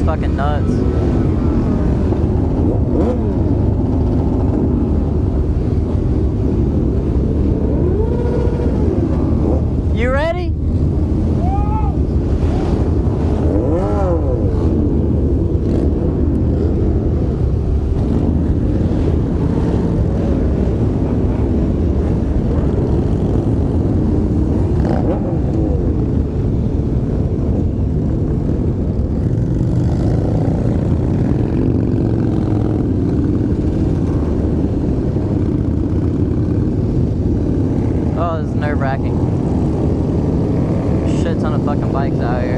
fucking nuts. You ready? Oh, this is nerve-wracking. Shit ton of fucking bikes out here.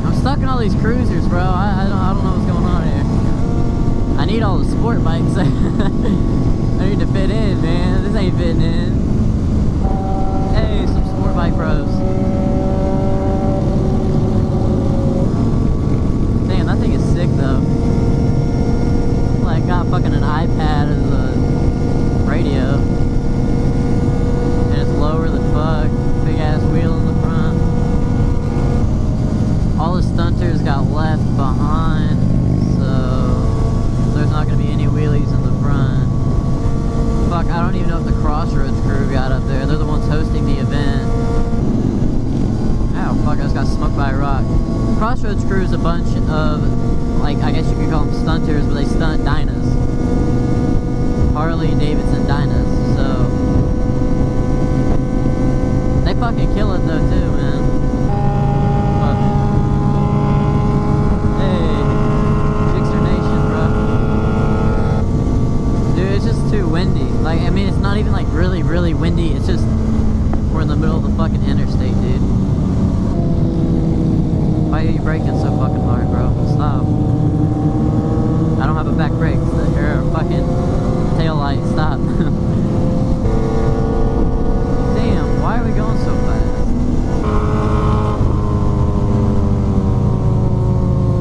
I'm stuck in all these cruisers, bro. I don't know what's going on here. I need all the sport bikes. I need to fit in, man. This ain't fitting in. Hey, some sport bike bros. That thing is sick though. Like, got fucking an iPad as a radio, and it's lower than fuck. Big ass wheel in the front. All the stunters got left behind, so there's not gonna be any wheelies in the front. Fuck, I don't even know if the Crossroads crew got up there. They're the ones hosting the event. Ow, fuck, I just got smoked by a rock. Crossroads crew is a bunch of, like, I guess you could call them stunters, but they stunt Dynas. Harley Davidson Dynas, so they fucking kill it though too, man. Fuck. Hey, Jixer Nation, bro. Dude, it's just too windy. Like, I mean, it's not even like really, really windy. It's just, we're in the middle of the fucking interstate, dude. Why are you braking so fucking hard, bro? Stop. I don't have a back brake. Or a fucking tail light. Stop. Damn, why are we going so fast?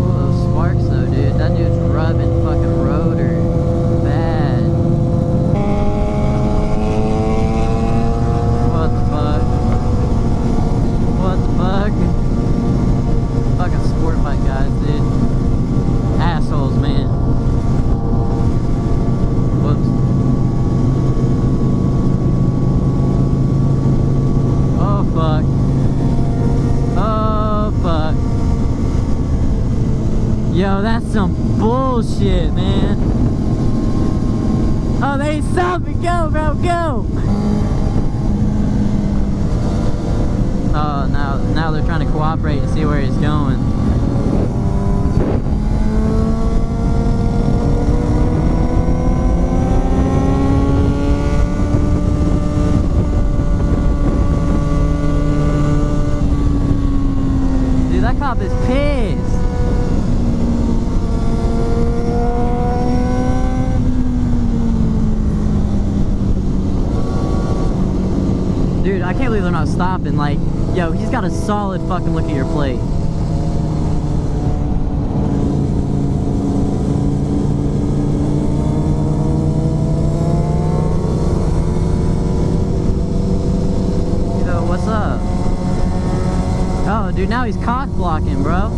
Oh, those sparks though, dude. That dude's rubbing fucking rotor. Bad. What the fuck? What the fuck? Fucking sport bike guys, dude. Assholes, man. Whoops. Oh, fuck. Oh, fuck. Yo, that's some bullshit, man. Oh, they stopped me. Go, bro, go. Oh, now they're trying to cooperate and see where he's going. Dude, that cop is pissed. Dude, I can't believe they're not stopping. Like, yo, he's got a solid fucking look at your plate. Yo, what's up? Oh, dude, now he's cock blocking, bro.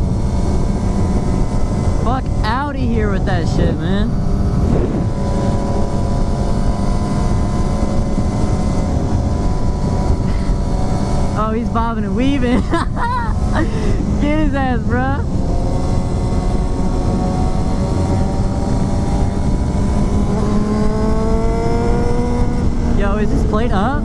Fuck out of here with that shit, man. Oh, he's bobbing and weaving. Get his ass, bro. Yo, is this plate up?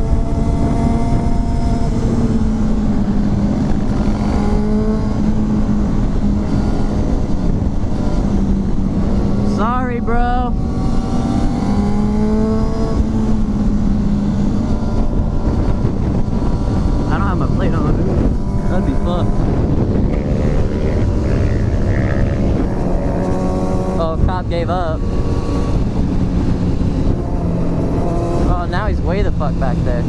Sorry, bro. I don't have my plate on. That'd be fun. Oh, cop gave up. Oh, now he's way the fuck back there.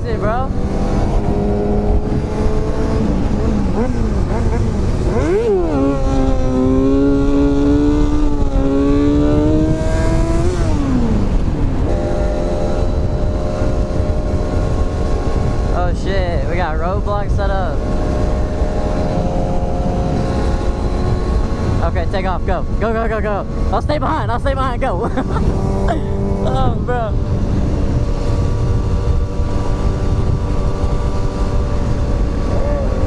exit, bro. Oh shit, we got roadblocks set up. Okay, take off, go. Go, go, go, go. I'll stay behind, go. Oh, bro.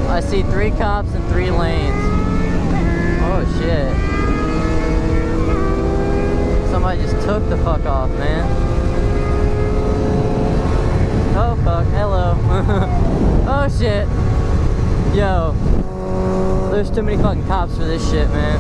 I see 3 cops and 3 lanes. Oh shit. Somebody just took the fuck off, man. Oh fuck, hello. Oh shit. Yo. There's too many fucking cops for this shit, man.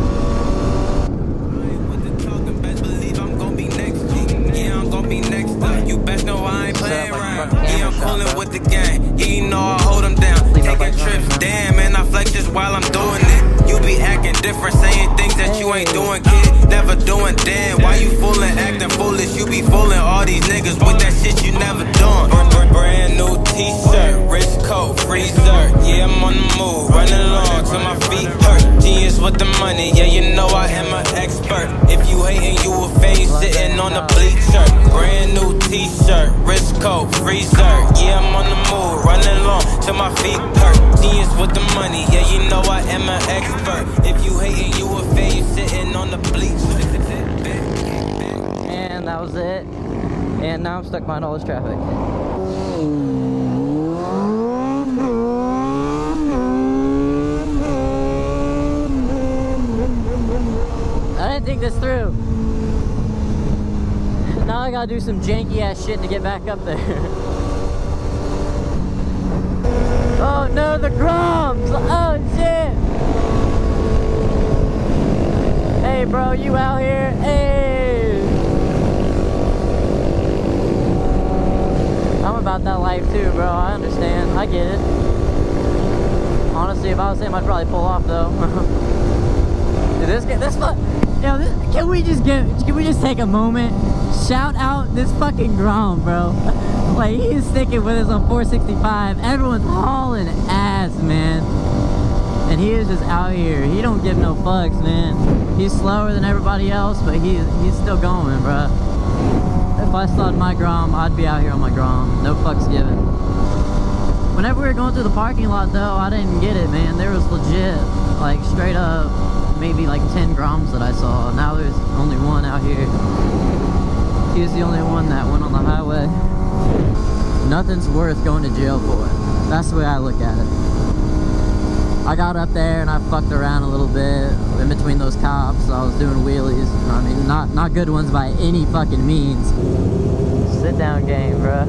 You best know I ain't playing around. Yeah, I'm coolin' with the gang. Yeah, you know I hold them down. Taking trips, damn, man, I flex just while I'm doing it. You be acting different, saying things that you ain't doing, kid. Never doing, damn. Why you foolin', acting foolish? You be foolin' all these niggas with that shit you never done. Brand new t-shirt, wrist coat, freezer. Yeah, I'm on the move, running along till my feet hurt. Genius with the money, yeah, you know I am an expert. If you hating, you a fade sitting on the bleacher. Brand new t-shirt, wrist coat, freezer. Yeah, I'm on the move, running along till my feet hurt. Genius with the money, yeah, you know I am an expert. If you hating, you a fade sitting on the bleacher. And that was it. And now I'm stuck behind all this traffic. I didn't think this through. Now I gotta do some janky ass shit to get back up there. Oh no, the Groms! Oh shit! Hey bro, you out here? Hey! I'm about that life too, bro. I understand. I get it. Honestly, if I was him, I'd probably pull off though. Dude, can we just take a moment? Shout out this fucking Grom, bro. Like, he is sticking with us on 465. Everyone's hauling ass, man. And he is just out here. He don't give no fucks, man. He's slower than everybody else, but he's still going, bro. If I started my Grom, I'd be out here on my Grom. No fucks given. Whenever we were going through the parking lot, though, I didn't get it, man. There was legit, like, straight up, maybe like 10 Groms that I saw. Now there's only one out here. He's the only one that went on the highway. Nothing's worth going to jail for. That's the way I look at it. I got up there and I fucked around a little bit in between those cops. I was doing wheelies. I mean, not good ones by any fucking means. Sit down game, bruh.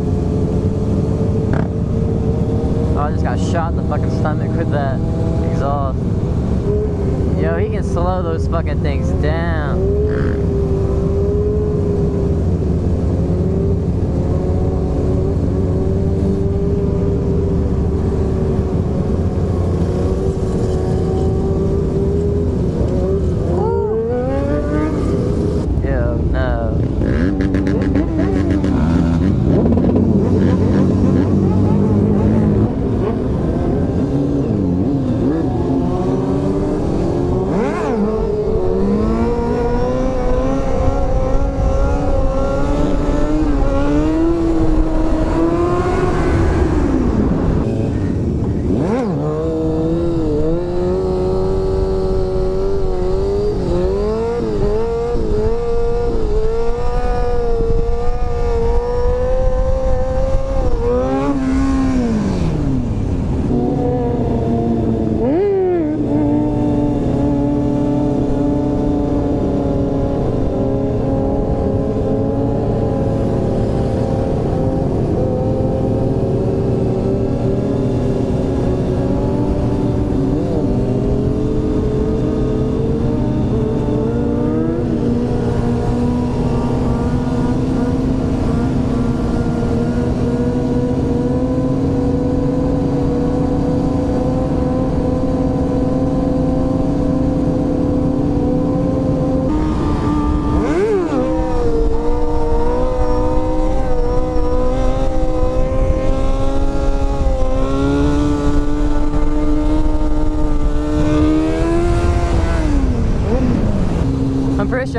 Oh, I just got shot in the fucking stomach with that exhaust. Yo, he can slow those fucking things down.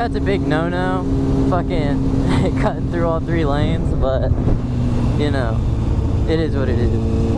that's a big no-no, fucking cutting through all 3 lanes, but, you know, it is what it is.